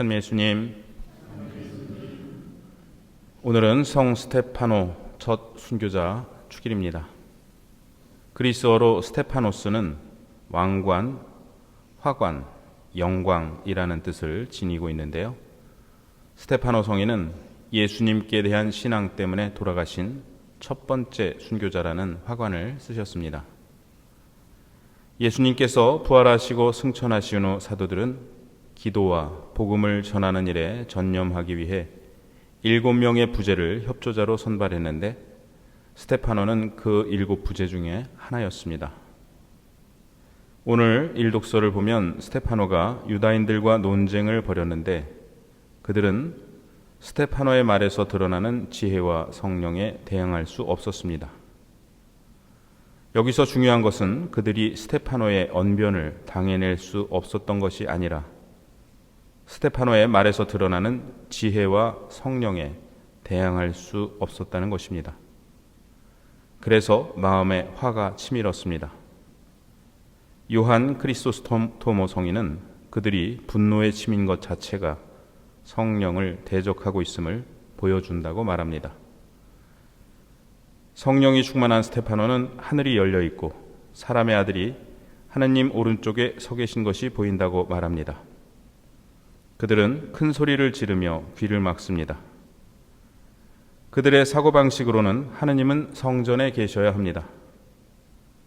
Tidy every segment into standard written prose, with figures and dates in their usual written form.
찬미 예수님, 오늘은 성 스테파노 첫 순교자 축일입니다. 그리스어로 스테파노스는 왕관, 화관, 영광이라는 뜻을 지니고 있는데요. 스테파노 성인은 예수님께 대한 신앙 때문에 돌아가신 첫 번째 순교자라는 화관을 쓰셨습니다. 예수님께서 부활하시고 승천하신 후 사도들은 기도와 복음을 전하는 일에 전념하기 위해 7명의 부제를 협조자로 선발했는데 스테파노는 그 7 부제 중에 하나였습니다. 오늘 일독서를 보면 스테파노가 유다인들과 논쟁을 벌였는데 그들은 스테파노의 말에서 드러나는 지혜와 성령에 대항할 수 없었습니다. 여기서 중요한 것은 그들이 스테파노의 언변을 당해낼 수 없었던 것이 아니라 스테파노의 말에서 드러나는 지혜와 성령에 대항할 수 없었다는 것입니다. 그래서 마음에 화가 치밀었습니다. 요한 크리소스토모 성인은 그들이 분노에 치민 것 자체가 성령을 대적하고 있음을 보여준다고 말합니다. 성령이 충만한 스테파노는 하늘이 열려 있고 사람의 아들이 하느님 오른쪽에 서 계신 것이 보인다고 말합니다. 그들은 큰 소리를 지르며 귀를 막습니다. 그들의 사고방식으로는 하느님은 성전에 계셔야 합니다.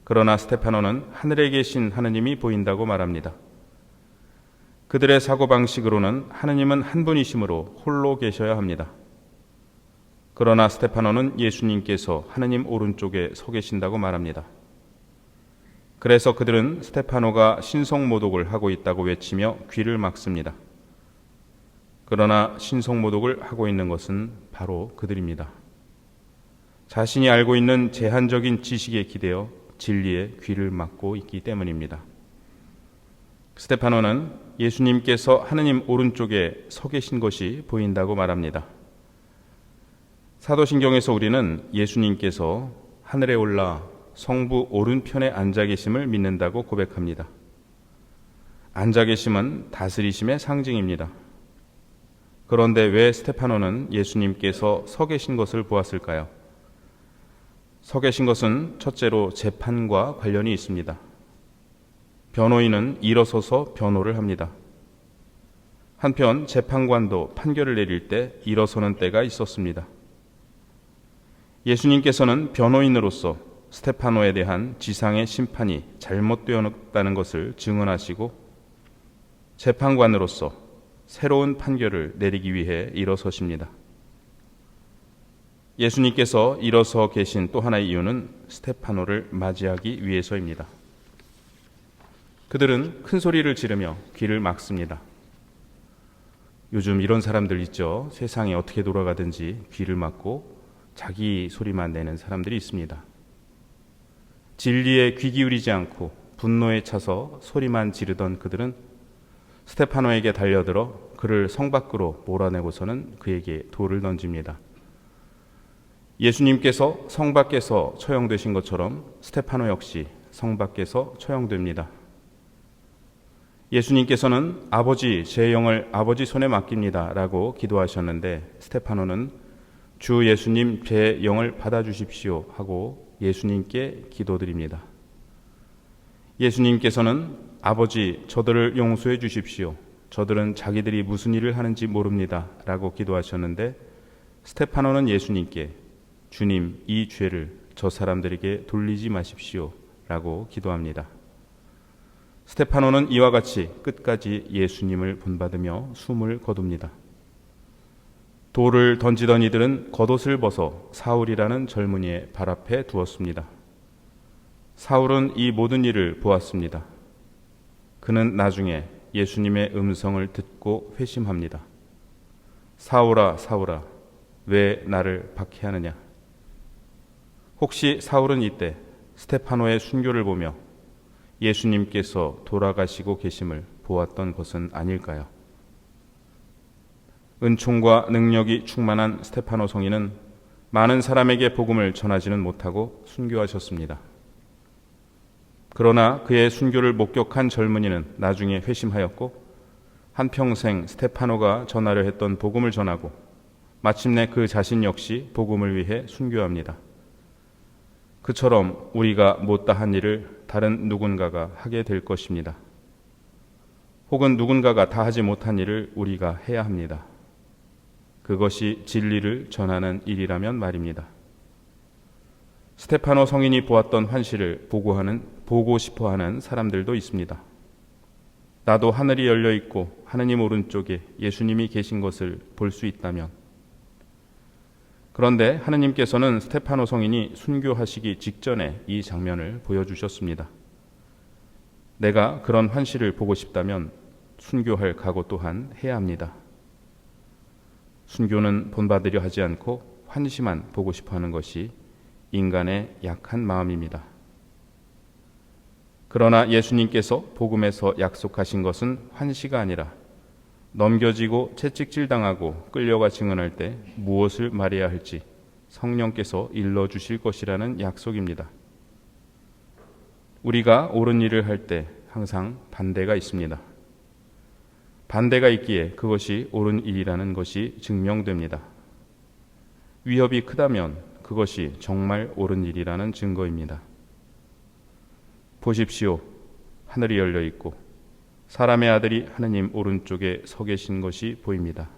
그러나 스테파노는 하늘에 계신 하느님이 보인다고 말합니다. 그들의 사고방식으로는 하느님은 한 분이시므로 홀로 계셔야 합니다. 그러나 스테파노는 예수님께서 하느님 오른쪽에 서 계신다고 말합니다. 그래서 그들은 스테파노가 신성모독을 하고 있다고 외치며 귀를 막습니다. 그러나 신성모독을 하고 있는 것은 바로 그들입니다. 자신이 알고 있는 제한적인 지식에 기대어 진리에 귀를 막고 있기 때문입니다. 스테파노는 예수님께서 하느님 오른쪽에 서 계신 것이 보인다고 말합니다. 사도신경에서 우리는 예수님께서 하늘에 올라 성부 오른편에 앉아 계심을 믿는다고 고백합니다. 앉아 계심은 다스리심의 상징입니다. 그런데 왜 스테파노는 예수님께서 서 계신 것을 보았을까요? 서 계신 것은 첫째로 재판과 관련이 있습니다. 변호인은 일어서서 변호를 합니다. 한편 재판관도 판결을 내릴 때 일어서는 때가 있었습니다. 예수님께서는 변호인으로서 스테파노에 대한 지상의 심판이 잘못되었다는 것을 증언하시고 재판관으로서 새로운 판결을 내리기 위해 일어서십니다. 예수님께서 일어서 계신 또 하나의 이유는 스테파노를 맞이하기 위해서입니다. 그들은 큰 소리를 지르며 귀를 막습니다. 요즘 이런 사람들 있죠. 세상이 어떻게 돌아가든지 귀를 막고 자기 소리만 내는 사람들이 있습니다. 진리에 귀 기울이지 않고 분노에 차서 소리만 지르던 그들은 스테파노에게 달려들어 그를 성 밖으로 몰아내고서는 그에게 돌을 던집니다. 예수님께서 성 밖에서 처형되신 것처럼 스테파노 역시 성 밖에서 처형됩니다. 예수님께서는 아버지, 제 영을 아버지 손에 맡깁니다 라고 기도하셨는데 스테파노는 주 예수님, 제 영을 받아주십시오 하고 예수님께 기도드립니다. 예수님께서는 아버지, 저들을 용서해 주십시오. 저들은 자기들이 무슨 일을 하는지 모릅니다 라고 기도하셨는데 스테파노는 예수님께 주님, 이 죄를 저 사람들에게 돌리지 마십시오 라고 기도합니다. 스테파노는 이와 같이 끝까지 예수님을 본받으며 숨을 거둡니다. 돌을 던지던 이들은 겉옷을 벗어 사울이라는 젊은이의 발 앞에 두었습니다. 사울은 이 모든 일을 보았습니다. 그는 나중에 예수님의 음성을 듣고 회심합니다. 사울아, 사울아, 왜 나를 박해하느냐? 혹시 사울은 이때 스테파노의 순교를 보며 예수님께서 돌아가시고 계심을 보았던 것은 아닐까요? 은총과 능력이 충만한 스테파노 성인은 많은 사람에게 복음을 전하지는 못하고 순교하셨습니다. 그러나 그의 순교를 목격한 젊은이는 나중에 회심하였고 한평생 스테파노가 전하려 했던 복음을 전하고 마침내 그 자신 역시 복음을 위해 순교합니다. 그처럼 우리가 못다 한 일을 다른 누군가가 하게 될 것입니다. 혹은 누군가가 다 하지 못한 일을 우리가 해야 합니다. 그것이 진리를 전하는 일이라면 말입니다. 스테파노 성인이 보았던 환시를 보고 싶어하는 사람들도 있습니다. 나도 하늘이 열려 있고 하느님 오른쪽에 예수님이 계신 것을 볼 수 있다면. 그런데 하느님께서는 스테파노 성인이 순교하시기 직전에 이 장면을 보여주셨습니다. 내가 그런 환시를 보고 싶다면 순교할 각오 또한 해야 합니다. 순교는 본받으려 하지 않고 환시만 보고 싶어하는 것이 인간의 약한 마음입니다. 그러나 예수님께서 복음에서 약속하신 것은 환시가 아니라 넘겨지고 채찍질 당하고 끌려가 증언할 때 무엇을 말해야 할지 성령께서 일러주실 것이라는 약속입니다. 우리가 옳은 일을 할 때 항상 반대가 있습니다. 반대가 있기에 그것이 옳은 일이라는 것이 증명됩니다. 위협이 크다면 그것이 정말 옳은 일이라는 증거입니다. 보십시오. 하늘이 열려 있고 사람의 아들이 하느님 오른쪽에 서 계신 것이 보입니다.